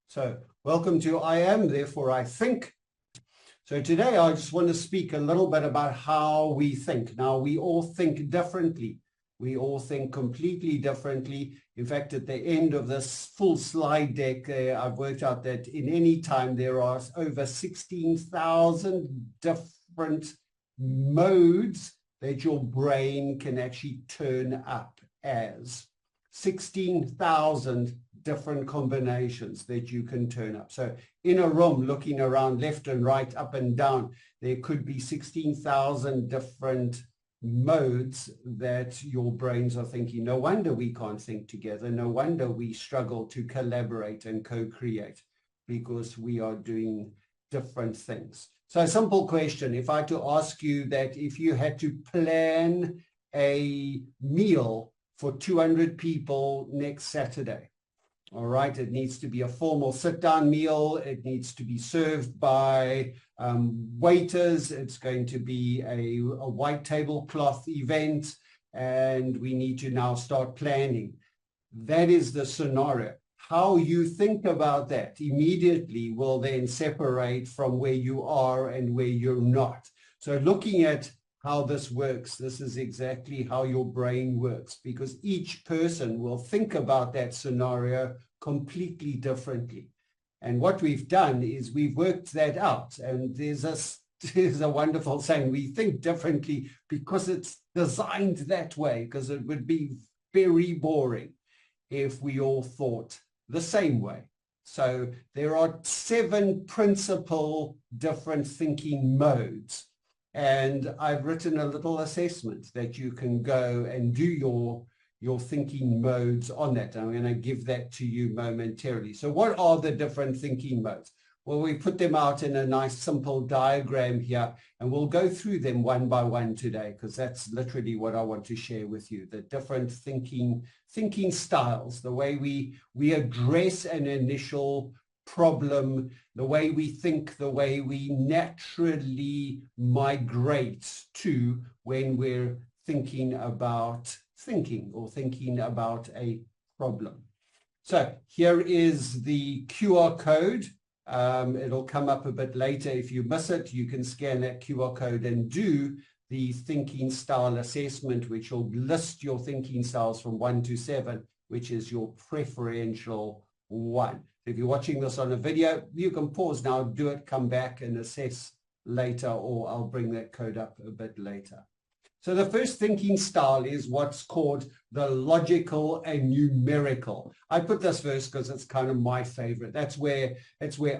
So welcome to I Am, Therefore I Think. So today I just want to speak a little bit about how we think. Now, we all think differently. We all think completely differently. In fact, at the end of this full slide deck, I've worked out that in any time there are over 16,000 different modes that your brain can actually turn up as. 16,000 different combinations that you can turn up. So in a room, looking around left and right, up and down, there could be 16,000 different modes that your brains are thinking. No wonder we can't think together. No wonder we struggle to collaborate and co-create, because we are doing different things. So a simple question, if I had to ask you that if you had to plan a meal for 200 people next Saturday, all right, it needs to be a formal sit-down meal. It needs to be served by waiters. It's going to be a white tablecloth event, and we need to now start planning. That is the scenario. How you think about that immediately will then separate from where you are and where you're not. So looking at how this works, this is exactly how your brain works, because each person will think about that scenario completely differently. And what we've done is we've worked that out. And there's a wonderful saying, we think differently because it's designed that way, because it would be very boring if we all thought the same way. So there are 7 principal different thinking modes. And I've written a little assessment that you can go and do your thinking modes on that. I'm going to give that to you momentarily. So what are the different thinking modes? Well, we put them out in a nice simple diagram here, and we'll go through them one by one today, because that's literally what I want to share with you, the different thinking styles, the way we address an initial problem, the way we think, the way we naturally migrate to when we're thinking about thinking or thinking about a problem. So here is the QR code. It'll come up a bit later. If you miss it, you can scan that QR code and do the thinking style assessment, which will list your thinking styles from 1 to 7, which is your preferential one. If you're watching this on a video, you can pause now, do it, come back and assess later, or I'll bring that code up a bit later. So the first thinking style is what's called the logical and numerical. I put this first because it's kind of my favorite. That's where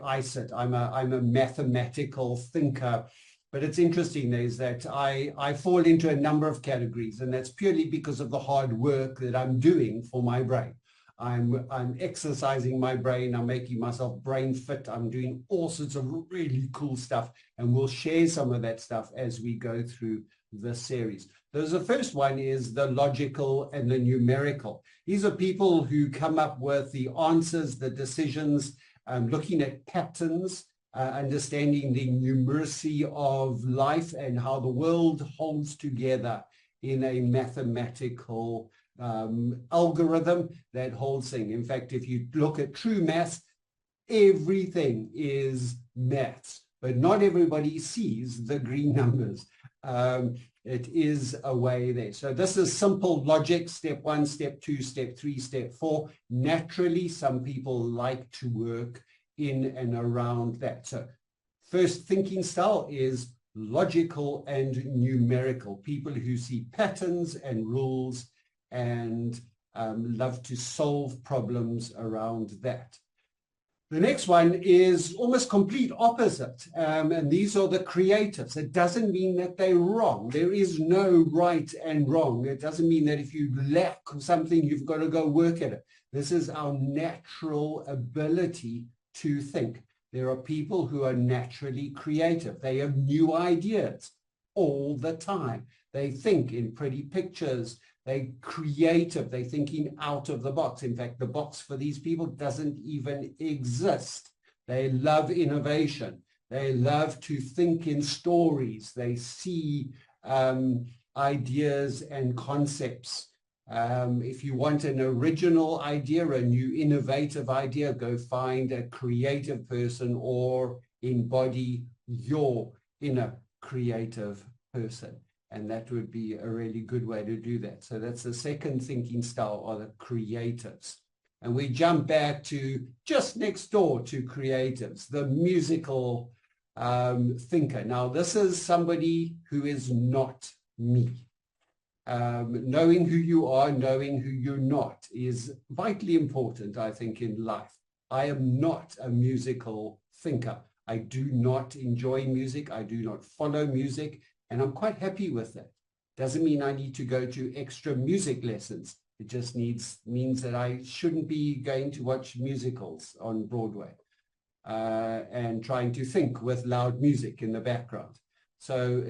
I sit. I'm a mathematical thinker. But it's interesting is that I fall into a number of categories, and that's purely because of the hard work that I'm doing for my brain. I'm exercising my brain. I'm making myself brain fit. I'm doing all sorts of really cool stuff, and we'll share some of that stuff as we go through the series. The first one is the logical and the numerical. These are people who come up with the answers, the decisions, looking at patterns, understanding the numeracy of life and how the world holds together in a mathematical algorithm that holds things. In fact, if you look at true maths, everything is maths, but not everybody sees the green numbers. It is a way there. So this is simple logic, step 1, step 2, step 3, step 4. Naturally, some people like to work in and around that. So first thinking style is logical and numerical. People who see patterns and rules and love to solve problems around that. The next one is almost complete opposite, and these are the creatives. It doesn't mean that they're wrong. There is no right and wrong. It doesn't mean that if you lack something, you've got to go work at it. This is our natural ability to think. There are people who are naturally creative. They have new ideas all the time. They think in pretty pictures. They're creative. They're thinking out of the box. In fact, the box for these people doesn't even exist. They love innovation. They love to think in stories. They see ideas and concepts If you want an original idea, a new innovative idea, go find a creative person or embody your inner creative person. And that would be a really good way to do that. So that's the second thinking style, are the creatives. And we jump back to just next door to creatives, the musical thinker. Now, this is somebody who is not me. Knowing who you are, knowing who you're not is vitally important, I think, in life. I am not a musical thinker. I do not enjoy music. I do not follow music. And I'm quite happy with that. Doesn't mean I need to go to extra music lessons. It just means that I shouldn't be going to watch musicals on Broadway and trying to think with loud music in the background. So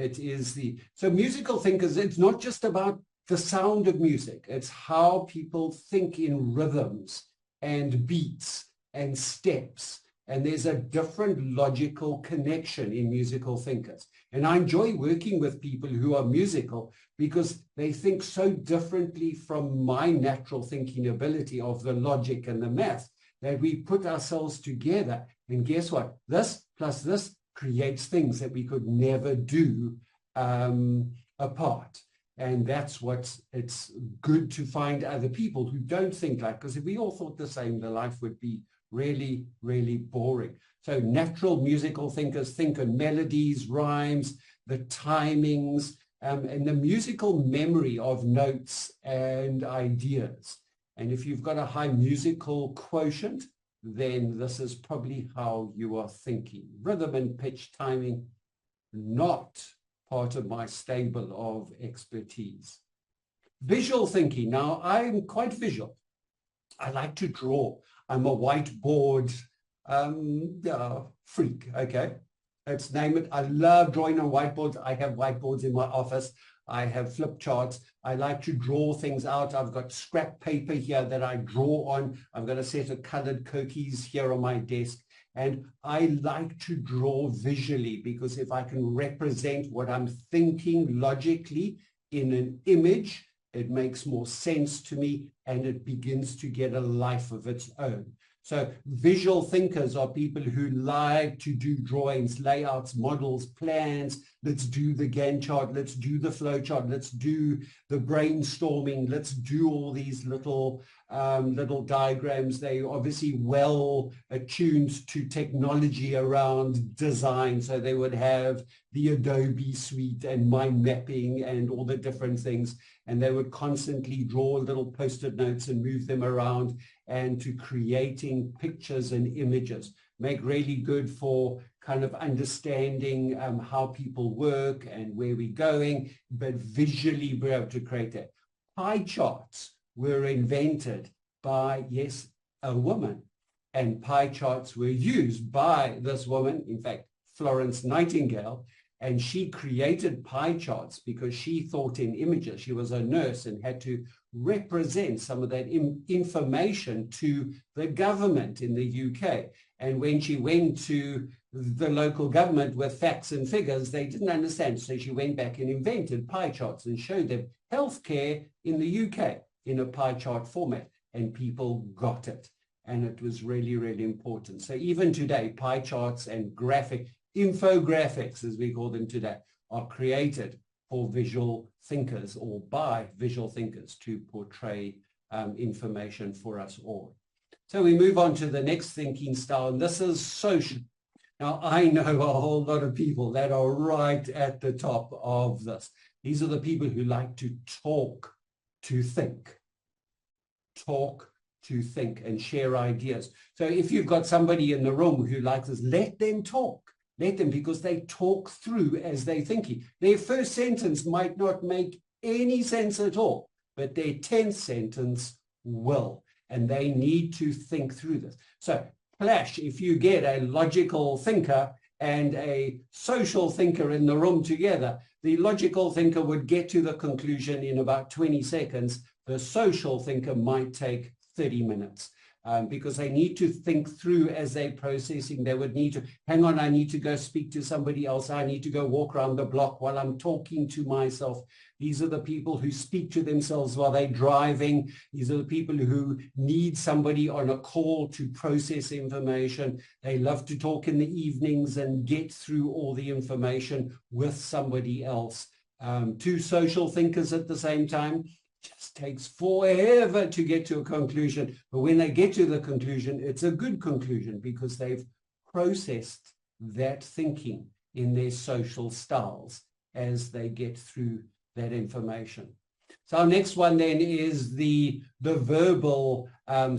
so musical thinkers, it's not just about the sound of music. It's how people think in rhythms and beats and steps. And there's a different logical connection in musical thinkers. And I enjoy working with people who are musical because they think so differently from my natural thinking ability of the logic and the math that we put ourselves together. And guess what? This plus this creates things that we could never do apart. And that's it's good to find other people who don't think like, because if we all thought the same, the life would be really, really boring. So natural musical thinkers think on melodies, rhymes, the timings, and the musical memory of notes and ideas. And if you've got a high musical quotient, then this is probably how you are thinking. Rhythm and pitch timing, not part of my stable of expertise. Visual thinking. Now, I'm quite visual. I like to draw. I'm a whiteboard freak, okay? Let's name it. I love drawing on whiteboards. I have whiteboards in my office. I have flip charts. I like to draw things out. I've got scrap paper here that I draw on. I've got a set of colored cookies here on my desk. And I like to draw visually because if I can represent what I'm thinking logically in an image, it makes more sense to me and it begins to get a life of its own. So visual thinkers are people who like to do drawings, layouts, models, plans. Let's do the Gantt chart. Let's do the flow chart. Let's do the brainstorming. Let's do all these little diagrams. They obviously well attuned to technology around design. So they would have the Adobe suite and mind mapping and all the different things. And they would constantly draw little post-it notes and move them around and to creating pictures and images. Make really good for kind of understanding how people work and where we're going, but visually be able to create that. Pie charts were invented by, yes, a woman, and pie charts were used by this woman, in fact, Florence Nightingale, and she created pie charts because she thought in images. She was a nurse and had to represent some of that information to the government in the UK. And when she went to the local government with facts and figures, they didn't understand. So she went back and invented pie charts and showed them healthcare in the UK in a pie chart format. And people got it. And it was really, really important. So even today, pie charts and infographics, as we call them today, are created for visual thinkers or by visual thinkers to portray information for us all. So we move on to the next thinking style, and this is social. Now, I know a whole lot of people that are right at the top of this. These are the people who like to talk to think. Talk to think and share ideas. So if you've got somebody in the room who likes this, let them talk. Let them, because they talk through as they're thinking. Their first sentence might not make any sense at all, but their 10th sentence will, and they need to think through this. So clash, if you get a logical thinker and a social thinker in the room together, the logical thinker would get to the conclusion in about 20 seconds. The social thinker might take 30 minutes. because they need to think through as they're processing. They would need to, hang on, I need to go speak to somebody else. I need to go walk around the block while I'm talking to myself. These are the people who speak to themselves while they're driving. These are the people who need somebody on a call to process information. They love to talk in the evenings and get through all the information with somebody else. Two social thinkers at the same time. Just takes forever to get to a conclusion. But when they get to the conclusion, it's a good conclusion because they've processed that thinking in their social styles as they get through that information. So our next one then is the verbal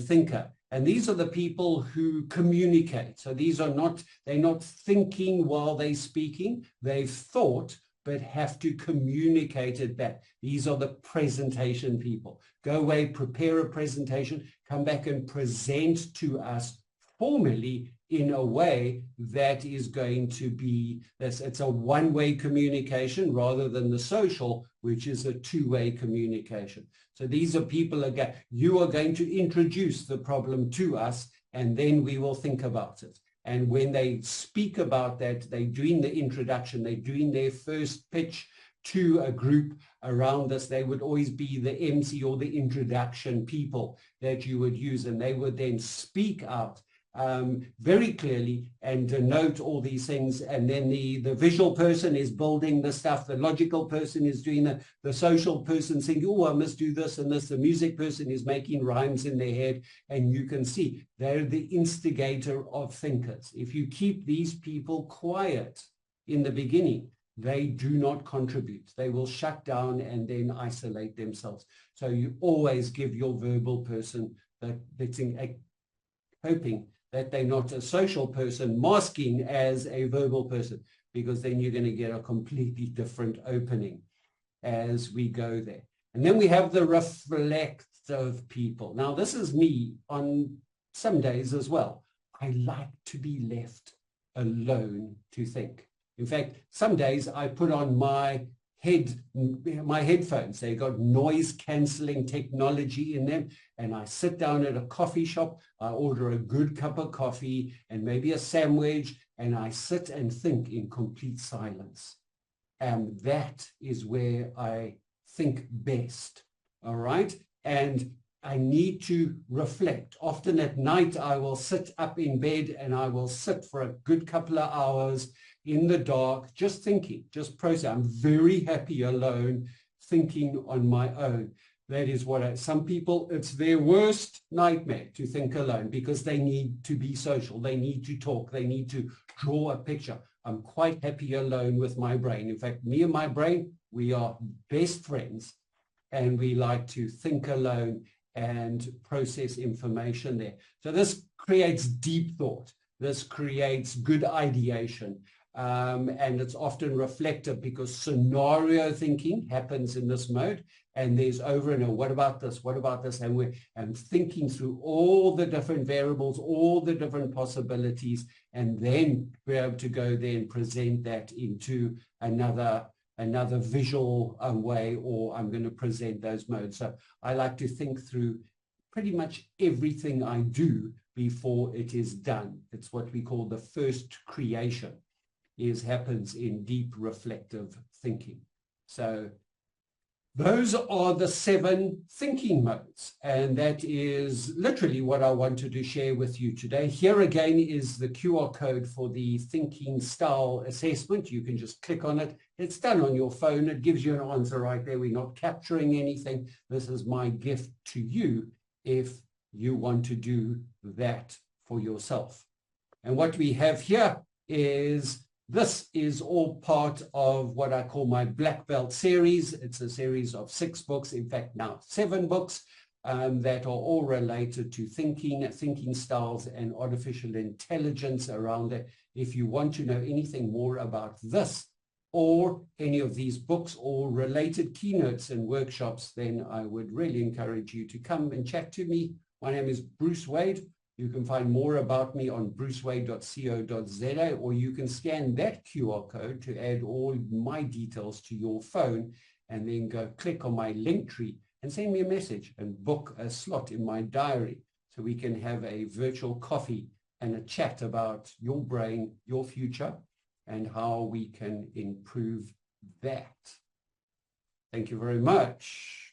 thinker. And these are the people who communicate. So these are not, they're not thinking while they're speaking. They've thought, but have to communicate it back. These are the presentation people. Go away, prepare a presentation, come back and present to us formally in a way that is going to be, it's a one-way communication rather than the social, which is a two-way communication. So these are people, again, you are going to introduce the problem to us, and then we will think about it. And when they speak about that, they're doing the introduction, they're doing their first pitch to a group around this. They would always be the MC or the introduction people that you would use, and they would then speak out very clearly and denote all these things. And then the visual person is building the stuff, the logical person is doing the social person saying, oh, I must do this and this. The music person is making rhymes in their head, and you can see they're the instigator of thinkers. If you keep these people quiet in the beginning, they do not contribute. They will shut down and then isolate themselves. So you always give your verbal person that's hoping that they're not a social person masking as a verbal person, because then you're going to get a completely different opening as we go there. And then we have the reflective people. Now, this is me on some days as well. I like to be left alone to think. In fact, some days I put on my headphones. They got noise cancelling technology in them, and I sit down at a coffee shop, I order a good cup of coffee and maybe a sandwich, and I sit and think in complete silence. And that is where I think best. All right. And I need to reflect. Often at night, I will sit up in bed and I will sit for a good couple of hours in the dark, just thinking, just processing. I'm very happy alone, thinking on my own. That is what some people, it's their worst nightmare to think alone, because they need to be social. They need to talk. They need to draw a picture. I'm quite happy alone with my brain. In fact, me and my brain, we are best friends, and we like to think alone and process information there. So this creates deep thought. This creates good ideation. And it's often reflective, because scenario thinking happens in this mode, and there's over and over, what about this, what about this, and we're thinking through all the different variables, all the different possibilities, and then be able to go there and present that into another visual way, or I'm going to present those modes. So I like to think through pretty much everything I do before it is done. It's what we call the first creation. Happens in deep reflective thinking. So those are the 7 thinking modes, and that is literally what I wanted to share with you today. Here again is the QR code for the thinking style assessment. You can just click on it. It's done on your phone. It gives you an answer right there. We're not capturing anything. This is my gift to you if you want to do that for yourself. And what we have here is, this is all part of what I call my Black Belt series. It's a series of 6 books, in fact now 7 books, that are all related to thinking styles and artificial intelligence around it. If you want to know anything more about this or any of these books or related keynotes and workshops, then I would really encourage you to come and chat to me. My name is Bruce Wade. You can find more about me on brucewade.co.za, or you can scan that QR code to add all my details to your phone, and then go click on my link tree and send me a message and book a slot in my diary. so we can have a virtual coffee and a chat about your brain, your future, and how we can improve that. Thank you very much.